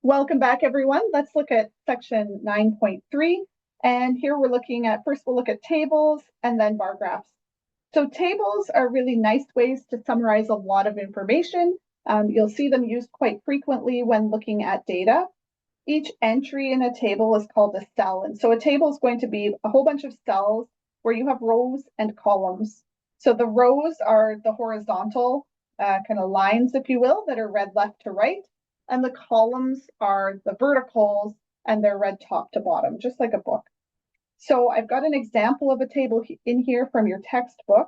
Welcome back, everyone. Let's look at section 9.3. And here we're looking at, first we'll look at tables and then bar graphs. So tables are really nice ways to summarize a lot of information. You'll see them used quite frequently when looking at data. Each entry in a table is called a cell. And so a table is going to be a whole bunch of cells where you have rows and columns. So the rows are the horizontal kind of lines, if you will, that are read left to right. And the columns are the verticals, and they're read top to bottom, just like a book. So I've got an example of a table in here from your textbook.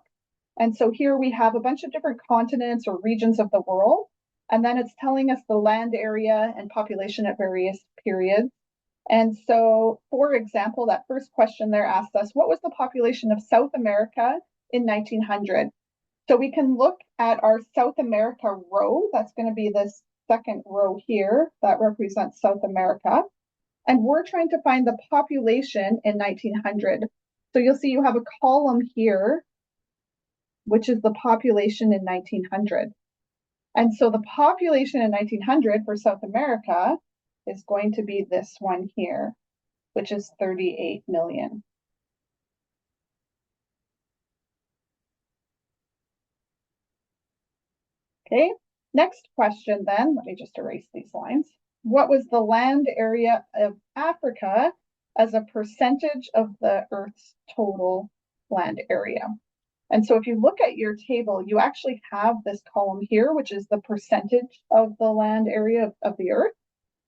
And so here we have a bunch of different continents or regions of the world. And then it's telling us the land area and population at various periods. And so, for example, that first question there asked us, what was the population of South America in 1900? So we can look at our South America row. That's going to be this second row here that represents South America. And we're trying to find the population in 1900. So you'll see you have a column here, which is the population in 1900. And so the population in 1900 for South America is going to be this one here, which is 38 million. Okay, next question then, let me just erase these lines. What was the land area of Africa as a percentage of the Earth's total land area? And so if you look at your table, you actually have this column here, which is the percentage of the land area of the Earth.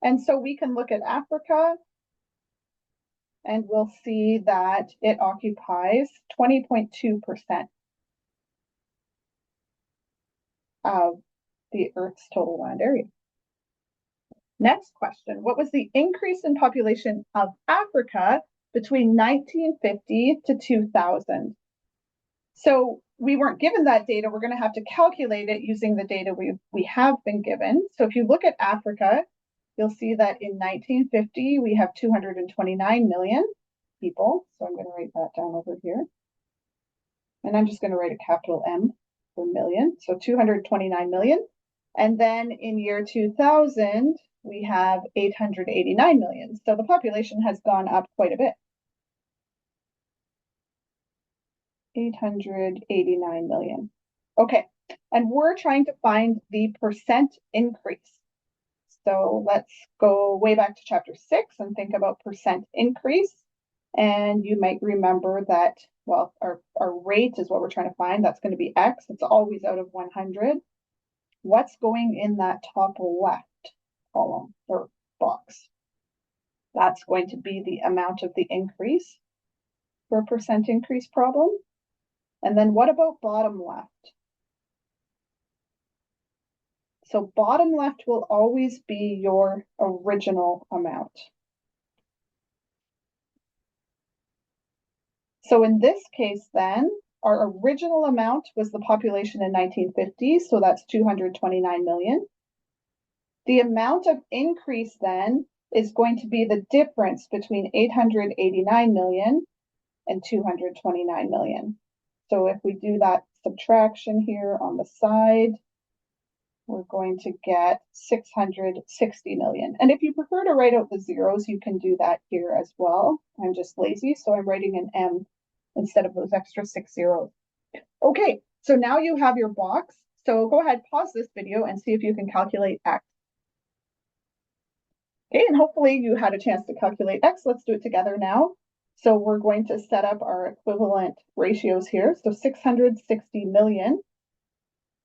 And so we can look at Africa and we'll see that it occupies 20.2% of the Earth's total land area. Next question, what was the increase in population of Africa between 1950 to 2000? So we weren't given that data. We're going to have to calculate it using the data we have been given. So if you look at Africa, you'll see that in 1950, we have 229 million people. So I'm going to write that down over here. And I'm just going to write a capital M for million. So 229 million. And then in year 2000, we have 889 million. So the population has gone up quite a bit. 889 million. Okay, and we're trying to find the percent increase. So let's go way back to chapter 6 and think about percent increase. And you might remember that, well, our rate is what we're trying to find. That's going to be X. It's always out of 100. What's going in that top left column or box? That's going to be the amount of the increase for a percent increase problem. And then what about bottom left? So bottom left will always be your original amount. So in this case then, our original amount was the population in 1950, so that's 229 million. The amount of increase then is going to be the difference between 889 million and 229 million. So if we do that subtraction here on the side, we're going to get 660 million. And if you prefer to write out the zeros, you can do that here as well. I'm just lazy, so I'm writing an M instead of those extra 6 zeros. Okay, so now you have your box. So go ahead, pause this video and see if you can calculate X. Okay, and hopefully you had a chance to calculate X. Let's do it together now. So we're going to set up our equivalent ratios here. So 660 million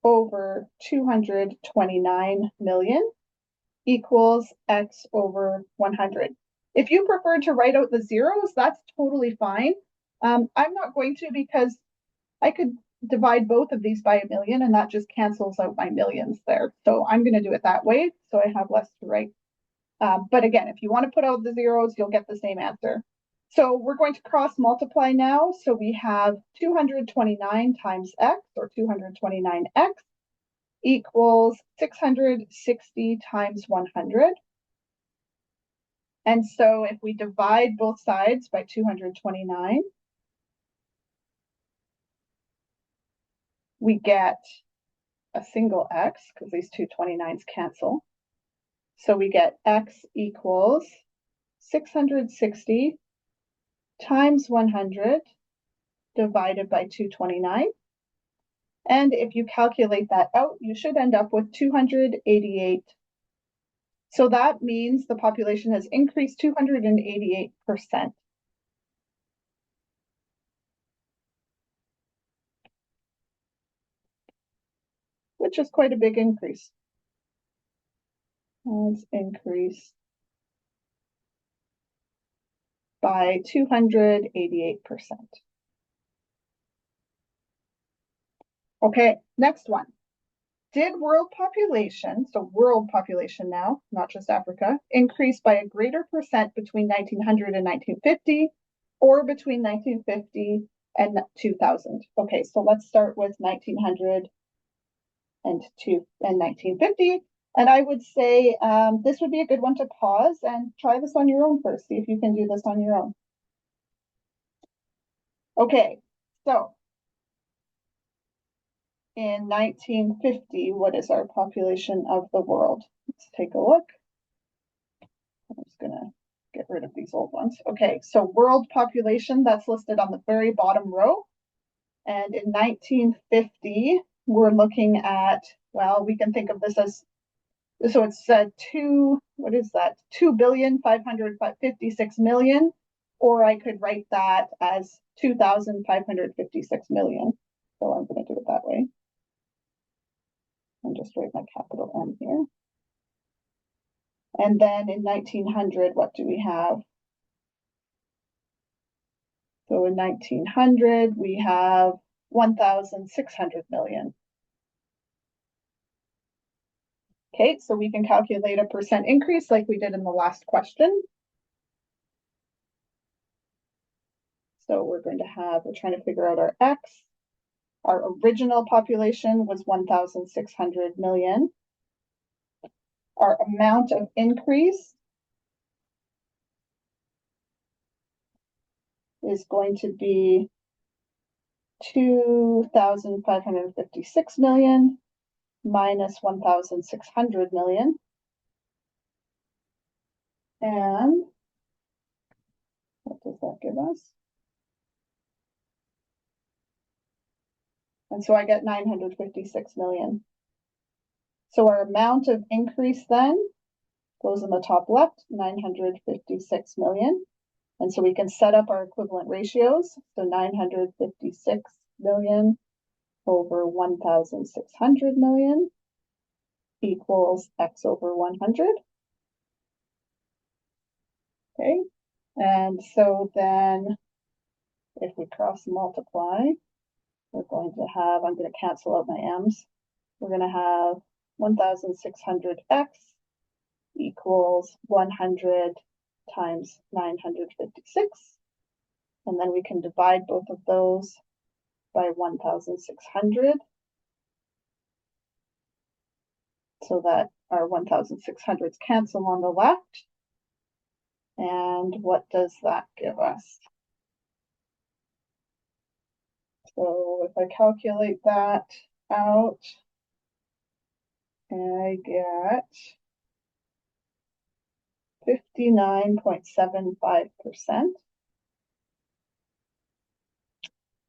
over 229 million equals X over 100. If you prefer to write out the zeros, that's totally fine. I'm not going to because I could divide both of these by 1,000,000 and that just cancels out my millions there. So I'm going to do it that way so I have less to write. But again, if you want to put out the zeros, you'll get the same answer. So we're going to cross multiply now. So we have 229 times X or 229X equals 660 times 100. And so if we divide both sides by 229, we get a single X because these two 29s cancel. So we get x equals 660 times 100 divided by 229. And if you calculate that out, you should end up with 288. So that means the population has increased 288%. Which is quite a big increase. Has increased by 288%. Okay, next one. Did world population, so world population now, not just Africa, increase by a greater percent between 1900 and 1950 or between 1950 and 2000? Okay, so let's start with 1900 and 1950. And I would say this would be a good one to pause and try this on your own first. See if you can do this on your own. Okay, so in 1950, what is our population of the world? Let's take a look. I'm just gonna get rid of these old ones. Okay, so world population, that's listed on the very bottom row. And in 1950, we're looking at, well, we can think of this as, so it's 2,556,000,000, or I could write that as 2,556 million. So I'm going to do it that way. And just write my capital M here. And then in 1900, what do we have? So in 1900, we have 1,600 million. Okay, so we can calculate a percent increase like we did in the last question. So we're going to have, we're trying to figure out our X. Our original population was 1,600 million. Our amount of increase is going to be 2,556 million minus 1,600 million. And what does that give us? And so I get 956 million. So our amount of increase then goes in the top left, 956 million. And so we can set up our equivalent ratios. So 956 million over 1,600 million equals X over 100. Okay, and so then if we cross multiply, we're going to have, I'm going to cancel out my M's. We're going to have 1,600X equals 100 times 956. And then we can divide both of those by 1,600. So that our 1,600s cancel on the left. And what does that give us? So if I calculate that out, I get 59.75%.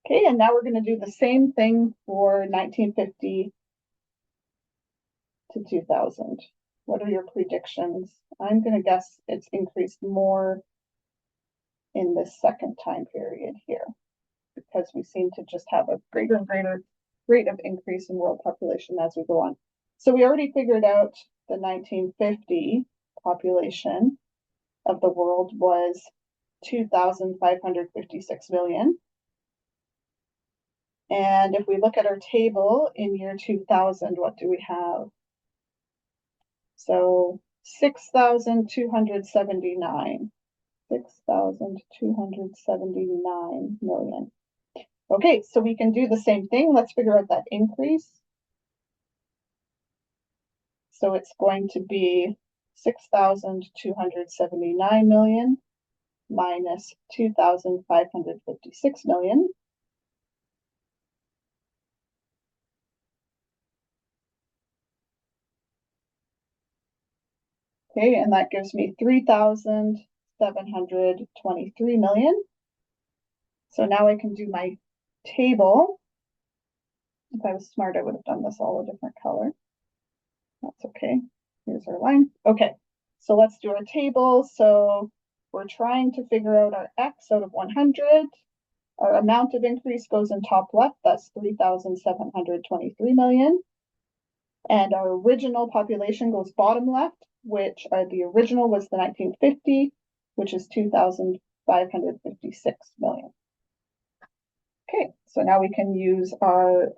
Okay, and now we're going to do the same thing for 1950 to 2000. What are your predictions? I'm going to guess it's increased more in this second time period here, because we seem to just have a greater and greater rate of increase in world population as we go on. So we already figured out the 1950 population of the world was 2,556 million. And if we look at our table in year 2000, what do we have? So 6,279. 6,279 million. Okay, so we can do the same thing. Let's figure out that increase. So it's going to be 6,279 million minus 2,556 million. Okay, and that gives me 3,723 million. So now I can do my table. If I was smart, I would have done this all a different color. That's okay. Here's our line. Okay, so let's do our table. So we're trying to figure out our X out of 100. Our amount of increase goes in top left. That's 3,723 million. And our original population goes bottom left, which the original was the 1950, which is 2,556 million. Okay, so now we can use our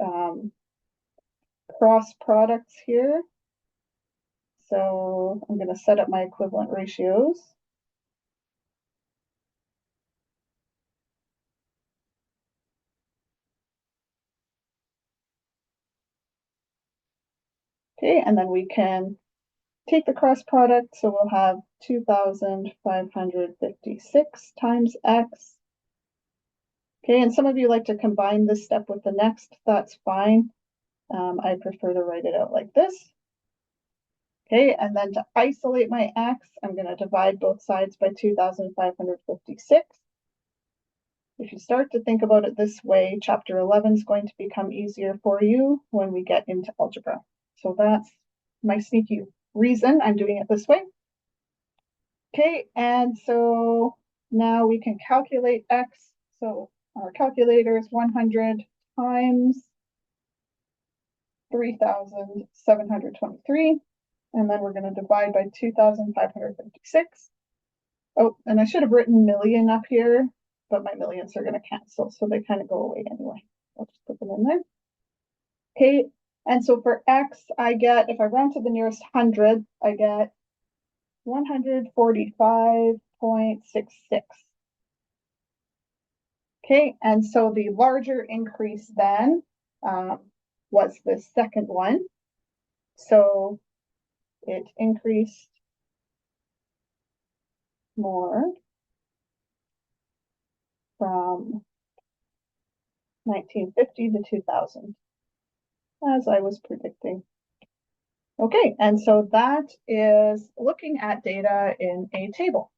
cross products here. So I'm going to set up my equivalent ratios. Okay, and then we can take the cross product. So we'll have 2,556 times X. Okay, and some of you like to combine this step with the next. That's fine. I prefer to write it out like this. Okay, and then to isolate my X, I'm going to divide both sides by 2,556. If you start to think about it this way, chapter 11 is going to become easier for you when we get into algebra. So that's my sneaky reason I'm doing it this way. Okay, and so now we can calculate X. So our calculator is 100 times 3,723. And then we're going to divide by 2,556. Oh, and I should have written million up here, but my millions are going to cancel, so they kind of go away anyway. I'll just put them in there. Okay, and so for X, I get, if I round to the nearest 100, I get 145.66. Okay, and so the larger increase then was the second one. So it increased more from 1950 to 2000, as I was predicting. Okay, and so that is looking at data in a table.